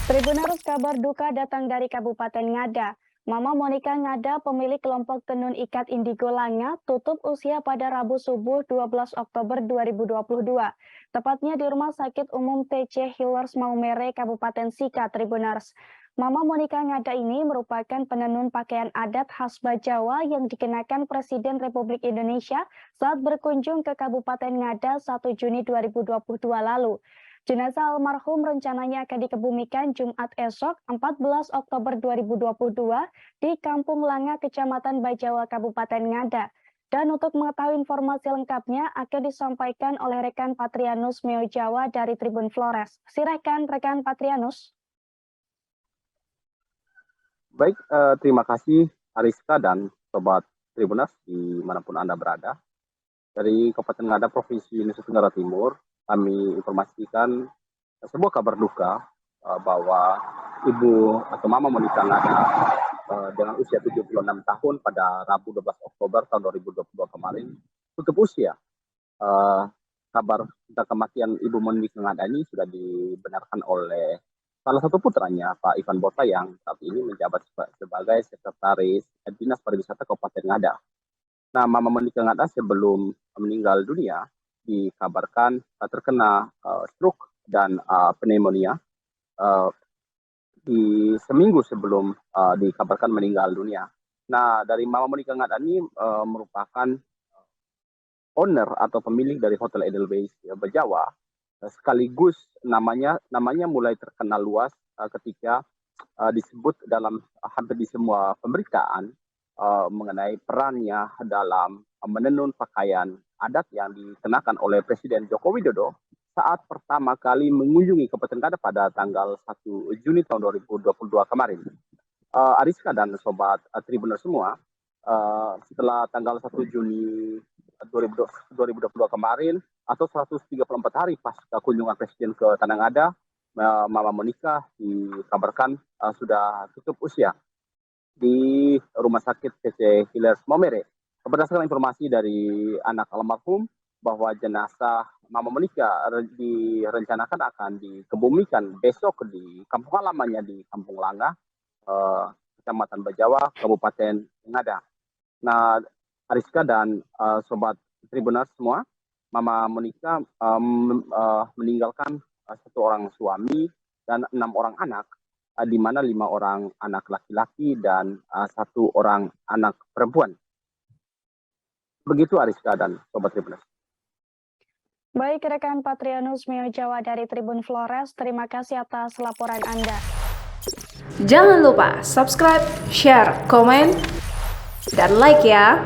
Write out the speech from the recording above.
Tribunarus, kabar duka datang dari Kabupaten Ngada. Mama Monica Ngada, pemilik kelompok tenun ikat indigo Langa, tutup usia pada Rabu subuh 12 Oktober 2022. Tepatnya di Rumah Sakit Umum TC Healers Maumere, Kabupaten Sika, Tribunarus. Mama Monica Ngada ini merupakan penenun pakaian adat khas Bajawa yang dikenakan Presiden Republik Indonesia saat berkunjung ke Kabupaten Ngada 1 Juni 2022 lalu. Jenazah almarhum rencananya akan dikebumikan Jumat esok 14 Oktober 2022 di Kampung Langa, Kecamatan Bajawa, Kabupaten Ngada. Dan untuk mengetahui informasi lengkapnya akan disampaikan oleh rekan Patrianus Meo Jawa dari Tribun Flores. Silakan rekan Patrianus. Baik, terima kasih Ariska dan Sobat Tribunas dimanapun Anda berada. Dari Kabupaten Ngada, Provinsi Nusa Tenggara Timur, kami informasikan sebuah kabar duka bahwa Ibu atau Mama Monica Ngada dengan usia 76 tahun pada Rabu 12 Oktober tahun 2022 kemarin tutup usia. Kabar tentang kematian Ibu Monica Ngada ini sudah dibenarkan oleh salah satu putranya, Pak Ivan Bota, yang saat ini menjabat sebagai Sekretaris Dinas Pariwisata Kabupaten Ngada. Nah, Mama Monica Ngada sebelum meninggal dunia dikabarkan terkena stroke dan pneumonia di seminggu sebelum dikabarkan meninggal dunia. Nah, dari Mama Monica Ngada ini merupakan owner atau pemilik dari Hotel Edelweiss Bajawa, sekaligus namanya mulai terkenal luas ketika disebut dalam hampir di semua pemberitaan mengenai perannya dalam menenun pakaian adat yang dikenakan oleh Presiden Joko Widodo saat pertama kali mengunjungi Kabupaten Ngada pada tanggal 1 Juni tahun 2022 kemarin. Ariska dan Sobat Tribuners semua, setelah tanggal 1 Juni 2022 kemarin atau 134 hari pasca kunjungan Presiden ke Tanah Ngada, Mama Monica dikabarkan sudah tutup usia di Rumah Sakit TC Healers Maumere. Berdasarkan informasi dari anak almarhum bahwa jenazah Mama Monica direncanakan akan dikebumikan besok di kampung halamannya di Kampung Langa, Kecamatan Bajawa, Kabupaten Ngada. Nah, Ariska dan Sobat Tribuners semua, Mama Monica meninggalkan satu orang suami dan 6 orang anak, di mana 5 orang anak laki-laki dan 1 orang anak perempuan. Begitu Ariska dan Sobat Tribuners. Baik, rekan Patrianus Meo Jawa dari Tribun Flores, terima kasih atas laporan Anda. Jangan lupa subscribe, share, komen, dan like ya.